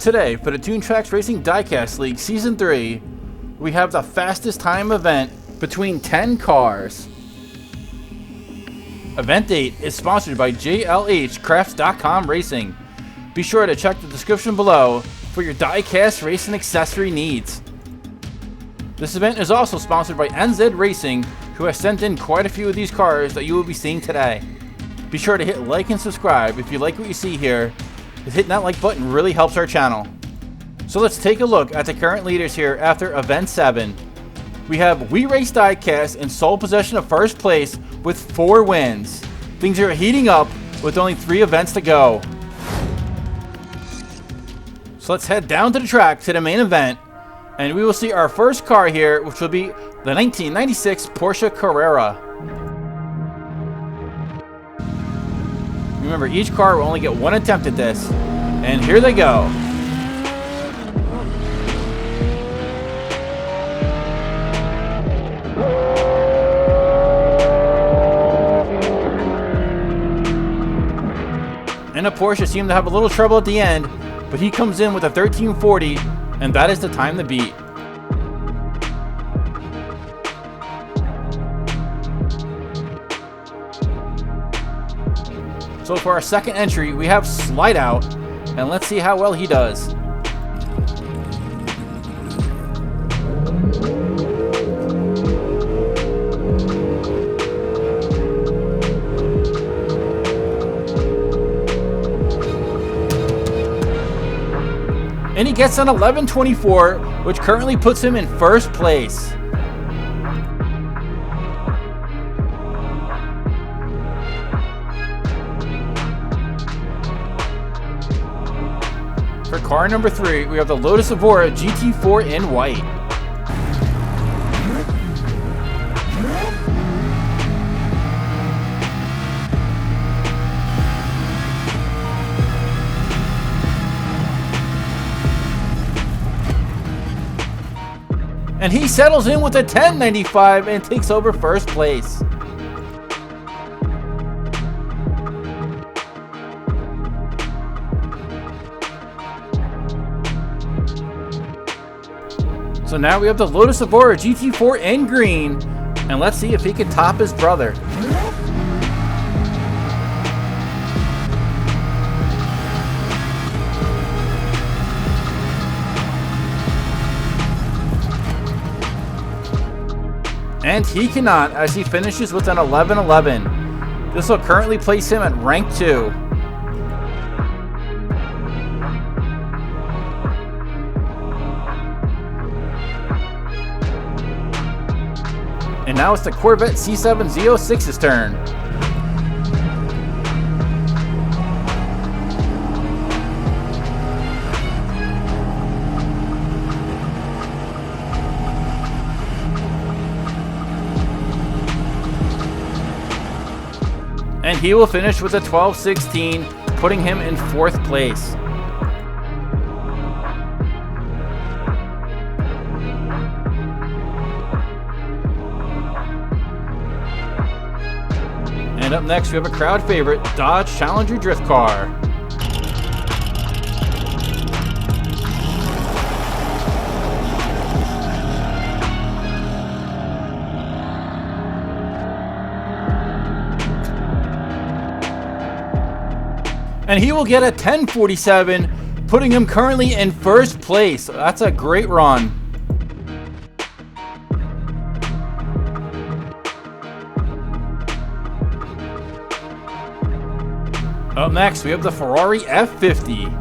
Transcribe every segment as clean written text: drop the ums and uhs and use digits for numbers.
Today, for the Toon Tracks Racing Diecast League Season 3, we have the fastest time event between 10 cars. Event 8 is sponsored by JLHcrafts.com Racing. Be sure to check the description below for your diecast racing accessory needs. This event is also sponsored by NZ Racing, who has sent in quite a few of these cars that you will be seeing today. Be sure to hit like and subscribe if you like what you see here, as hitting that like button really helps our channel. So let's take a look at the current leaders here after Event 7. We have We Race Diecast in sole possession of first place with 4 wins. Things are heating up with only 3 events to go. So let's head down to the track to the main event, and we will see our first car here, which will be the 1996 Porsche Carrera. Remember, each car will only get 1 attempt at this, and here they go. And the Porsche seemed to have a little trouble at the end, but he comes in with a 1340, and that is the time to beat. So for our second entry, we have Slide Out, and let's see how well he does. And he gets an 1124, which currently puts him in first place. For car number 3, we have the Lotus Evora GT4 in white. And he settles in with a 1095 and takes over first place. So now we have the Lotus Evora GT4 in green, and let's see if he can top his brother. And he cannot, as he finishes with an 1111. This will currently place him at rank 2. And now it's the Corvette C7 Z06's turn. And he will finish with a 1216, putting him in 4th place. And up next, we have a crowd favorite, Dodge Challenger Drift Car. And he will get a 1047, putting him currently in first place. That's a great run. Up next, we have the Ferrari F50.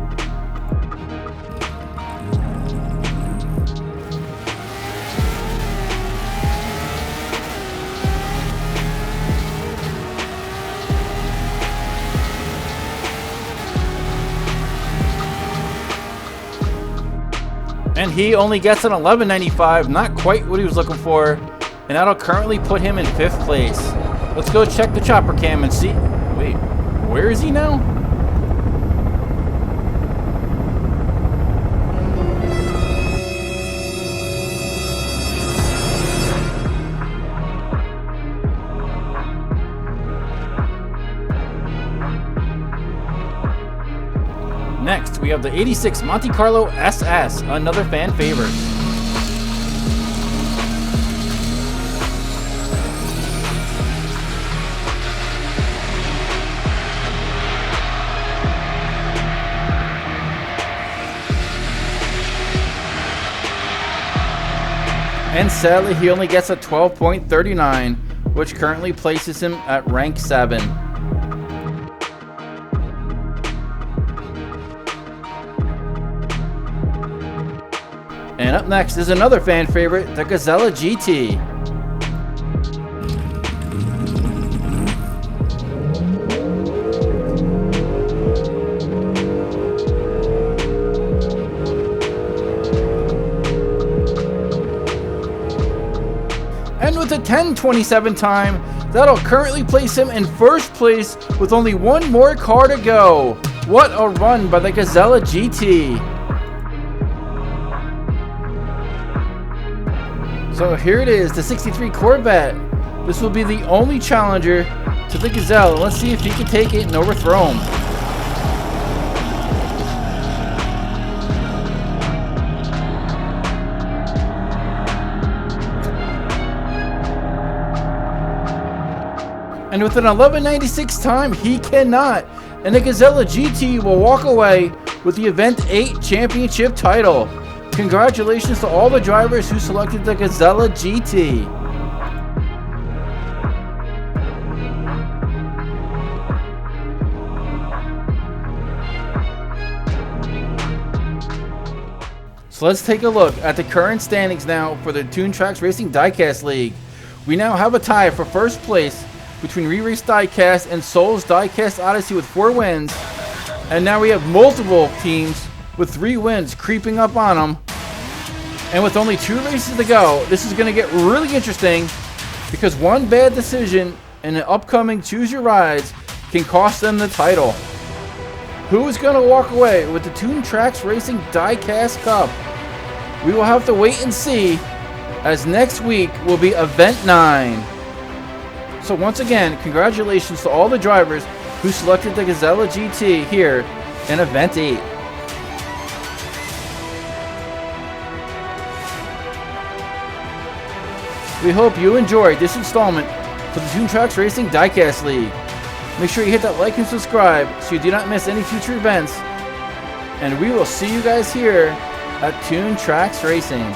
And he only gets an 1195, not quite what he was looking for, and that'll currently put him in 5th place. Let's go check the chopper cam and see. Wait, where is he now? Next, next, we have the 86 Monte Carlo SS, another fan favorite. And sadly, he only gets a 12.39, which currently places him at rank 7. And up next is another fan favorite, the Gazella GT. And with a 10.27 time, that'll currently place him in first place with only one more car to go. What a run by the Gazella GT. So here it is, the 63 Corvette. This will be the only challenger to the Gazelle. Let's see if he can take it and overthrow him. And with an 11.96 time, he cannot. And the Gazella GT will walk away with the Event 8 championship title. Congratulations to all the drivers who selected the Gazella GT. So let's take a look at the current standings now for the Toon Tracks Racing Diecast League. We now have a tie for first place between Re-Race Diecast and Souls Diecast Odyssey with 4 wins. And now we have multiple teams with 3 wins creeping up on them. And with only 2 races to go, this is going to get really interesting because one bad decision in an upcoming Choose Your Rides can cost them the title. Who is going to walk away with the Toon Tracks Racing Diecast Cup? We will have to wait and see, as next week will be Event 9. So once again, congratulations to all the drivers who selected the Gazella GT here in Event 8. We hope you enjoyed this installment for the Toon Tracks Racing Diecast League. Make sure you hit that like and subscribe so you do not miss any future events. And we will see you guys here at Toon Tracks Racing.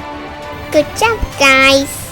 Good job, guys.